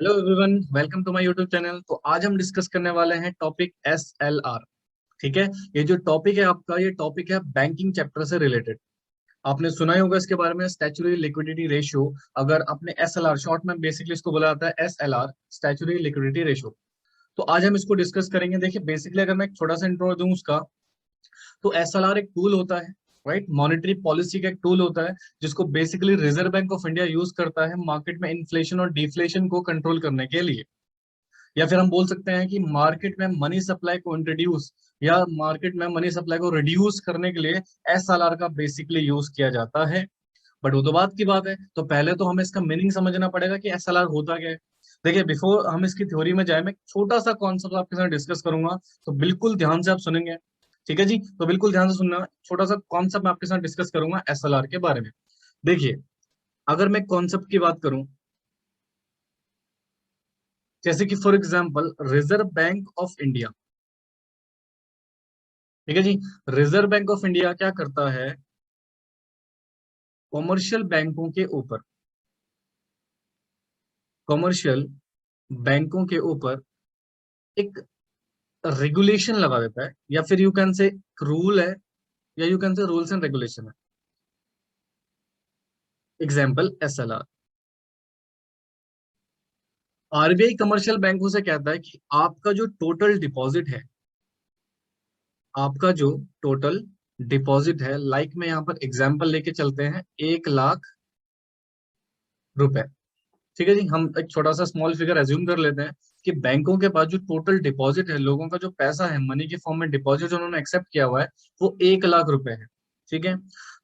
Hello everyone, welcome to my YouTube channel. तो आज हम डिस्कस करने वाले हैं टॉपिक एसएलआर। ठीक है। ये जो टॉपिक है आपका, ये टॉपिक है बैंकिंग चैप्टर से रिलेटेड। आपने सुना ही होगा इसके बारे में, स्टैच्यूटरी लिक्विडिटी रेशियो। अगर आपने एसएलआर, शॉर्ट में बेसिकली इसको बोला जाता है एसएलआर, स्टैच्यूटरी लिक्विडिटी रेशियो। तो आज हम इसको डिस्कस करेंगे। देखिए बेसिकली अगर मैं एक छोटा सा इंट्रो दूं उसका, तो एसएलआर एक टूल होता है, राइट। मॉनेटरी पॉलिसी का एक टूल होता है जिसको basically reserve Bank of India use करता है मार्केट में इन्फ्लेशन और डिफ्लेशन को कंट्रोल करने के लिए। या फिर हम बोल सकते हैं कि मार्केट में मनी सप्लाई को इंट्रोड्यूस या मार्केट में मनी सप्लाई को रिड्यूस करने के लिए एसएलआर का बेसिकली यूज किया जाता है। बट वो तो बात की बात है, तो पहले तो हमें इसका मीनिंग समझना पड़ेगा कि एसएलआर होता क्या है। देखिए बिफोर हम इसकी थ्योरी में जाए, मैं छोटा सा कॉन्सेप्ट आपके साथ डिस्कस करूंगा, तो बिल्कुल ध्यान से आप सुनेंगे। ठीक है जी, तो बिल्कुल ध्यान से सुनना। छोटा सा कॉन्सेप्ट मैं आपके साथ डिस्कस करूंगा एसएलआर के बारे में। देखिए, अगर मैं कॉन्सेप्ट की बात करूं, जैसे कि for example reserve Bank of India. ठीक है जी। रिजर्व बैंक ऑफ इंडिया क्या करता है, कॉमर्शियल बैंकों के ऊपर, कॉमर्शियल बैंकों के ऊपर एक रेगुलेशन लगा देता है, या फिर यू कैन से रूल है, या you can say rules and regulation है। Example SLR. आरबीआई कमर्शियल बैंकों से कहता है कि आपका जो टोटल डिपॉजिट है, आपका जो टोटल डिपॉजिट है, लाइक में यहाँ पर एग्जाम्पल लेके चलते हैं, 1 लाख रुपए। ठीक है जी, हम एक छोटा सा स्मॉल फिगर एज्यूम कर लेते हैं कि बैंकों के पास जो टोटल डिपॉजिट है, लोगों का जो पैसा है मनी के फॉर्म में डिपॉजिट जो उन्होंने एक्सेप्ट किया हुआ है, वो 1 लाख रुपए है। ठीक है।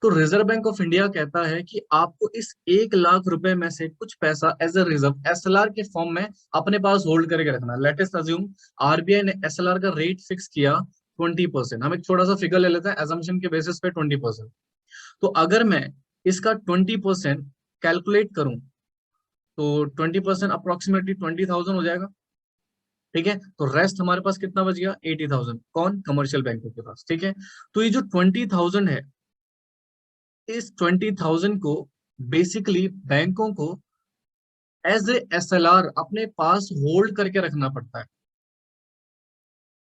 तो रिजर्व बैंक ऑफ इंडिया कहता है कि आपको इस 1 लाख रुपए में से कुछ पैसा एज अ रिजर्व एसएलआर के फॉर्म में अपने पास होल्ड करके रखना। लेटेस्ट अज्यूम आरबीआई ने एसएलआर का रेट फिक्स किया 20%। हम एक छोटा सा फिगर ले लेते हैं एजम्पशन के बेसिस पे 20%। तो अगर मैं इसका 20% कैलकुलेट करूं, तो 20% अप्रोक्सीमेटली 20,000 हो जाएगा। ठीक है। तो रेस्ट हमारे पास कितना बच गया, 80,000, कौन, कमर्शियल बैंकों के पास। ठीक है। तो ये जो 20,000 है, इस 20,000 को बेसिकली बैंकों को एज ए एसएलआर अपने पास होल्ड करके रखना पड़ता है।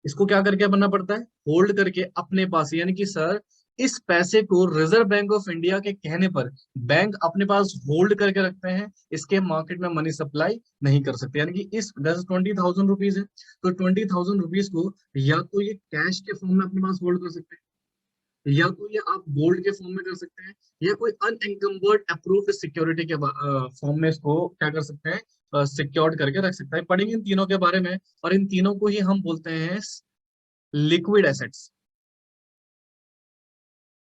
इसको क्या करके बनना पड़ता है, होल्ड करके अपने पास, यानी कि सर इस पैसे को रिजर्व बैंक ऑफ इंडिया के कहने पर बैंक अपने पास होल्ड करके रखते हैं, इसके मार्केट में मनी सप्लाई नहीं कर सकते। यानी कि इस 20,000 रुपीज है, तो 20,000 रुपीज को या तो ये कैश के फॉर्म में अपने पास होल्ड कर सकते हैं, या तो ये आप गोल्ड के फॉर्म में कर सकते हैं, या कोई अनएंकम्बर्ड अप्रूव्ड सिक्योरिटी के फॉर्म में इसको क्या कर सकते हैं, सिक्योर्ड करके रख सकते हैं। पढ़ेंगे इन तीनों के बारे में, और इन तीनों को ही हम बोलते हैं लिक्विड एसेट्स।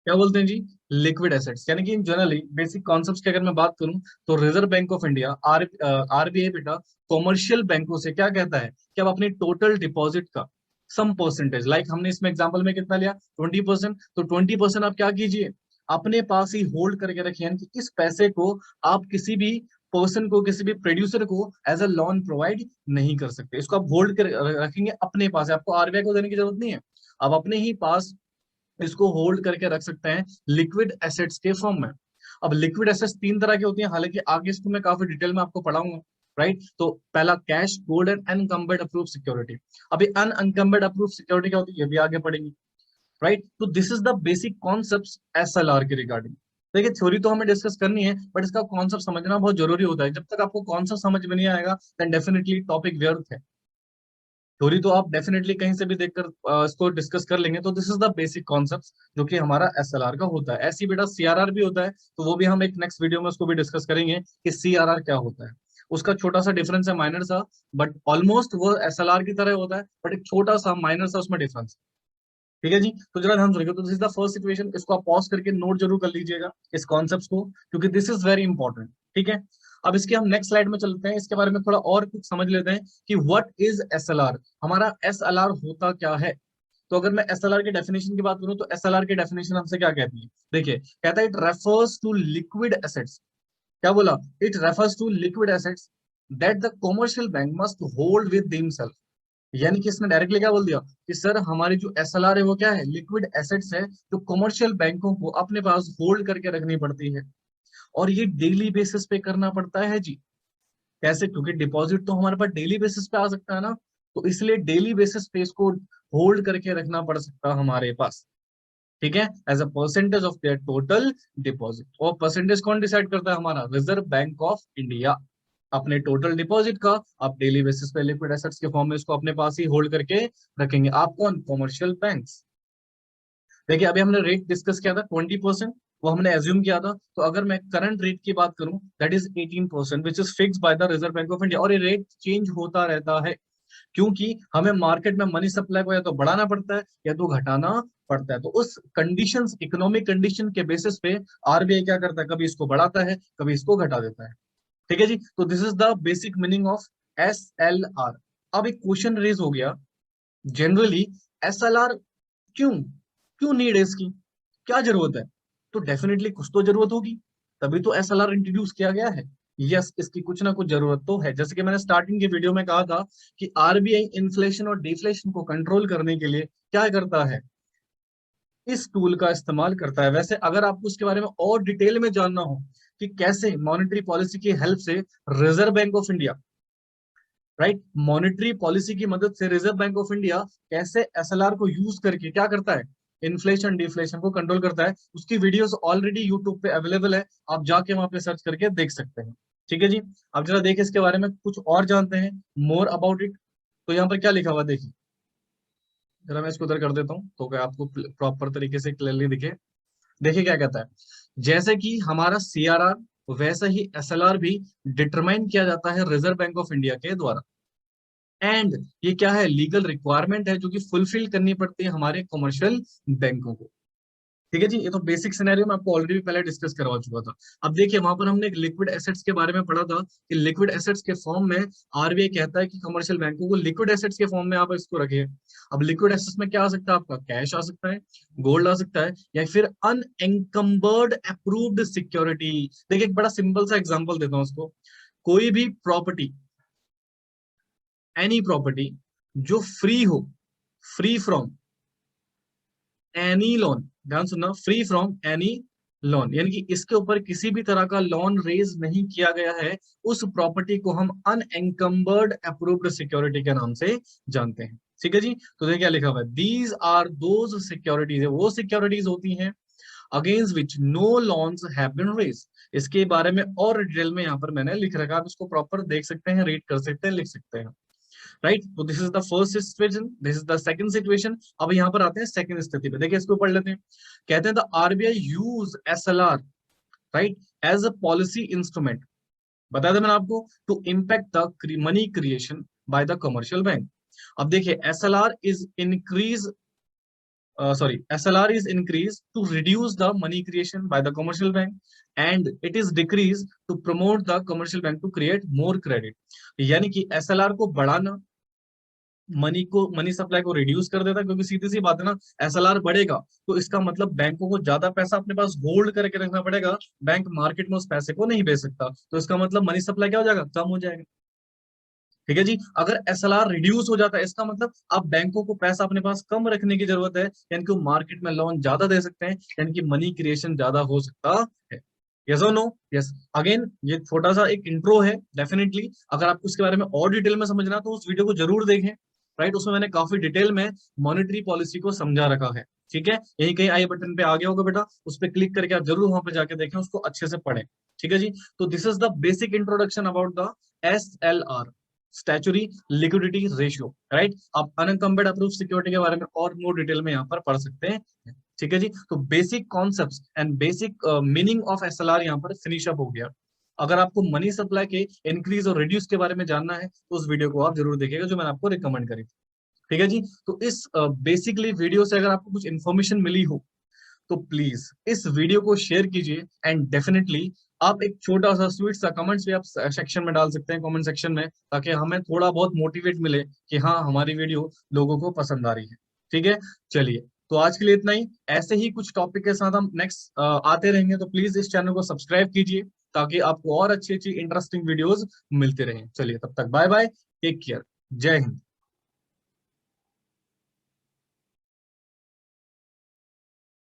क्या बोलते हैं जी, लिक्विड एसेट्स। यानी कि जनरली बेसिक कॉन्सेप्ट्स की अगर मैं बात करूं, तो reserve Bank of India RBI बेटा कॉमर्शियल बैंकों से क्या कहता है कि अब अपनी टोटल डिपॉजिट का सम परसेंटेज, लाइक हमने इसमें एग्जांपल में कितना लिया, 20%, तो 20% आप क्या कीजिए, अपने पास ही होल्ड करके रखिए। यानी कि इस पैसे को आप किसी भी पर्सन को, किसी भी प्रोड्यूसर को एज अ लोन प्रोवाइड नहीं कर सकते। इसको आप होल्ड कर रखेंगे अपने पास, आपको आरबीआई को देने की जरूरत नहीं है, आप अपने ही पास इसको होल्ड करके रख सकते हैं लिक्विड एसेट्स के फॉर्म में। अब लिक्विड एसेट्स 3 तरह की होती हैं, हालांकि आगे इसको मैं काफी डिटेल में आपको पढ़ाऊंगा, राइट। तो पहला cash, gold and unencumbered approve security. अभी अनकम्बर्ड अप्रूव सिक्योरिटी क्या होती है, ये भी आगे पढ़ेंगे, राइट। तो this is the basic concept SLR के रिगार्डिंग। देखिए थ्योरी तो हमें डिस्कस करनी है, बट इसका कॉन्सेप्ट समझना बहुत जरूरी होता है। जब तक आपको कॉन्सेप्ट समझ में नहीं आएगा, देन डेफिनेटली टॉपिक व्यर्थ है। थ्योरी तो आप डेफिनेटली कहीं से भी देखकर इसको डिस्कस कर लेंगे। तो this is the basic concept जो कि हमारा एसएलआर का होता है। ऐसी बेटा सीआरआर भी होता है, तो वो भी हम एक नेक्स्ट वीडियो में उसको भी डिस्कस करेंगे कि सीआरआर क्या होता है। उसका छोटा सा डिफरेंस है, माइनर सा, बट ऑलमोस्ट वो एसएलआर की तरह होता है, बट एक छोटा सा माइनर सा उसमें डिफरेंस। ठीक है जी। तो जरा ध्यान सुनिएगा। तो this is the first situation, इसको आप पॉज करके नोट जरूर कर लीजिएगा इस कॉन्सेप्ट को, क्योंकि दिस इज वेरी इंपॉर्टेंट। ठीक है। अब इसके हम नेक्स्ट स्लाइड में चलते हैं, इसके बारे में थोड़ा और कुछ समझ लेते हैं कि व्हाट इज एसएलआर, हमारा एसएलआर होता क्या है। तो अगर मैं एसएलआर की डेफिनेशन की बात करूं, तो एसएलआर की डेफिनेशन हमसे क्या कहती है, देखिए कहता है it refers to liquid assets. क्या बोला, it refers to liquid assets that the commercial bank must hold with themselves. यानी कि इसने डायरेक्टली क्या बोल दिया कि सर हमारी जो एसएलआर है वो क्या है, लिक्विड एसेट्स है, जो कमर्शियल बैंकों को अपने पास होल्ड करके रखनी पड़ती है, और ये डेली बेसिस पे करना पड़ता है जी। कैसे? क्योंकि डिपॉजिट तो हमारे पास डेली बेसिस पे आ सकता है ना, तो इसलिए डेली बेसिस पे इसको होल्ड करके रखना पड़ सकता है हमारे पास, ठीक है, as a percentage of their total deposit. और परसेंटेज कौन डिसाइड करता है? हमारा रिजर्व बैंक ऑफ इंडिया। अपने टोटल डिपॉजिट का आप डेली बेसिस पे लिक्विड एसेट्स के फॉर्म में इसको अपने पास ही होल्ड करके रखेंगे। आप कौन? Commercial banks. देखिए अभी हमने रेट डिस्कस किया था 20%, वो हमने एज्यूम किया था। तो अगर मैं करंट रेट की बात करूं, that is 18%, which is fix by the reserve Bank of India. और ये रेट चेंज होता रहता है, क्योंकि हमें मार्केट में मनी सप्लाई को या तो बढ़ाना पड़ता है या तो घटाना पड़ता है। तो उस कंडीशंस, इकोनॉमिक कंडीशन के बेसिस पे आरबीआई क्या करता है? कभी इसको बढ़ाता है, कभी इसको घटा देता है, ठीक है जी। तो this is the basic meaning of SLR। अब एक क्वेश्चन रेज हो गया, जनरली SLR क्यों क्यों नीड है इसकी, क्या जरूरत है? तो डेफिनेटली कुछ तो जरूरत होगी, तभी तो SLR इंट्रोड्यूस किया गया है। यस, इसकी कुछ ना कुछ जरूरत तो है। जैसे कि मैंने स्टार्टिंग की वीडियो में कहा था कि आरबीआई इन्फ्लेशन और डिफ्लेशन को कंट्रोल करने के लिए क्या करता है? इस टूल का इस्तेमाल करता है। वैसे अगर आपको उसके बारे में और डिटेल में जानना हो कि कैसे मॉनेटरी पॉलिसी की हेल्प से reserve Bank of India, right, monetary policy की मदद से रिजर्व बैंक ऑफ इंडिया कैसे SLR को यूज करके क्या करता है? इन्फ्लेशन डिफ्लेशन को कंट्रोल करता है, उसकी वीडियोस ऑलरेडी यूट्यूब पे अवेलेबल है, आप जाके वहां पे सर्च करके देख सकते हैं, ठीक है जी। अब जरा देखिए इसके बारे में कुछ और जानते हैं, मोर अबाउट इट। तो यहाँ पर क्या लिखा हुआ देखिए, जरा मैं इसको उधर कर देता हूँ तो क्या आपको प्रॉपर तरीके से क्लियरली दिखे। देखिए क्या कहता है, जैसे कि हमारा CRR, वैसा ही SLR भी डिटरमाइन किया जाता है रिजर्व बैंक ऑफ इंडिया के द्वारा। एंड ये क्या है? लीगल रिक्वायरमेंट है जो कि फुलफिल करनी पड़ती है हमारे कमर्शियल बैंकों को, ठीक है जी। ये तो बेसिक सिनेरियो मैं आपको ऑलरेडी पहले डिस्कस करवा चुका था। अब देखिए वहां पर हमने एक लिक्विड एसेट्स के बारे में पढ़ा था कि लिक्विड एसेट्स के फॉर्म में आरबीआई कहता है कि कमर्शियल बैंकों को लिक्विड एसेट्स के फॉर्म में आप इसको रखिए। अब लिक्विड एसेट्स में क्या आ सकता है? आपका कैश आ सकता है, गोल्ड आ सकता है, या फिर अनएंकम्बर्ड अप्रूव्ड सिक्योरिटी। देखिए एक बड़ा सिंपल सा एग्जांपल देता हूँ उसको। कोई भी प्रॉपर्टी, एनी प्रॉपर्टी जो फ्री हो, फ्री फ्रॉम एनी लोन, ध्यान सुनना, फ्री फ्रॉम एनी लोन, यानी कि इसके ऊपर किसी भी तरह का लोन रेज नहीं किया गया है, उस प्रॉपर्टी को हम अनएंकम्बर्ड अप्रूव्ड सिक्योरिटी के नाम से जानते हैं, ठीक है जी। तो देखिए क्या लिखा हुआ है, दीज आर दोज सिक्योरिटीज, वो सिक्योरिटीज होती हैं against which no loans have been raise. इसके बारे में और डिटेल में यहाँ पर मैंने लिख रखा है, आप इसको प्रॉपर देख सकते हैं, रीड कर सकते हैं, लिख सकते हैं, राइट। तो this is the first situation, this is the second situation. अब यहाँ पर आते हैं सेकंड स्थिति पे, देखिए इसको पढ़ लेते हैं। कहते हैं the RBI use SLR, right, as a policy instrument, बताया था मैंने आपको, to impact the money creation by the commercial bank. अब देखिए SLR is increased to reduce the money creation by the commercial bank, and it is decreased to promote the commercial bank to create more credit। यानी कि SLR को बढ़ाना money supply को reduce कर देता है, क्योंकि सीधी सी बात है ना, SLR बढ़ेगा तो इसका मतलब बैंकों को ज्यादा पैसा अपने पास होल्ड करके रखना पड़ेगा, बैंक मार्केट में उस पैसे को नहीं बेच सकता, तो इसका मतलब मनी सप्लाई क्या हो जाएगा? कम हो जाएगा, ठीक है जी। अगर SLR रिड्यूस हो जाता है, इसका मतलब अब बैंकों को पैसा अपने पास कम रखने की जरूरत है, यानी कि वो मार्केट में लोन ज्यादा दे सकते हैं, यानी कि मनी क्रिएशन ज्यादा हो सकता है। यस और नो? यस। अगेन ये छोटा सा एक इंट्रो है, डेफिनेटली अगर आपको इसके बारे में और डिटेल में समझना है तो उस वीडियो को जरूर देखें, राइट। उसमें मैंने काफी डिटेल में मॉनेटरी पॉलिसी को समझा रखा है, ठीक है। यही कहीं आई बटन पे आ गया होगा बेटा, उस पर क्लिक करके आप जरूर वहां पे जाके देखें, उसको अच्छे से पढ़ें, ठीक है जी। तो this is the basic introduction about the SLR, statutory liquidity ratio, right. आप अनकम्बर्ड अप्रूव सिक्योरिटी के बारे में और मोर डिटेल में यहाँ पर पढ़ सकते हैं, ठीक है जी। तो basic concepts and basic meaning of SLR यहाँ पर फिनिश अप हो गया। अगर आपको मनी सप्लाई के इंक्रीज और रिड्यूस के बारे में जानना है तो उस वीडियो को आप जरूर देखिएगा जो मैंने आपको रिकमेंड करी थी, ठीक है जी। तो इस बेसिकली वीडियो से अगर आपको कुछ इन्फॉर्मेशन मिली हो तो प्लीज इस वीडियो को शेयर कीजिए, एंड डेफिनेटली आप एक छोटा सा स्वीट सा कमेंट्स भी आप सेक्शन में डाल सकते हैं, कमेंट सेक्शन में, ताकि हमें थोड़ा बहुत मोटिवेट मिले कि हाँ हमारी वीडियो लोगों को पसंद आ रही है, ठीक है। चलिए तो आज के लिए इतना ही, ऐसे ही कुछ टॉपिक के साथ हम नेक्स्ट आते रहेंगे, तो प्लीज इस चैनल को सब्सक्राइब कीजिए ताकि आपको और अच्छी अच्छी इंटरेस्टिंग वीडियोस मिलते रहें। चलिए तब तक बाय बाय, टेक केयर, जय हिंद।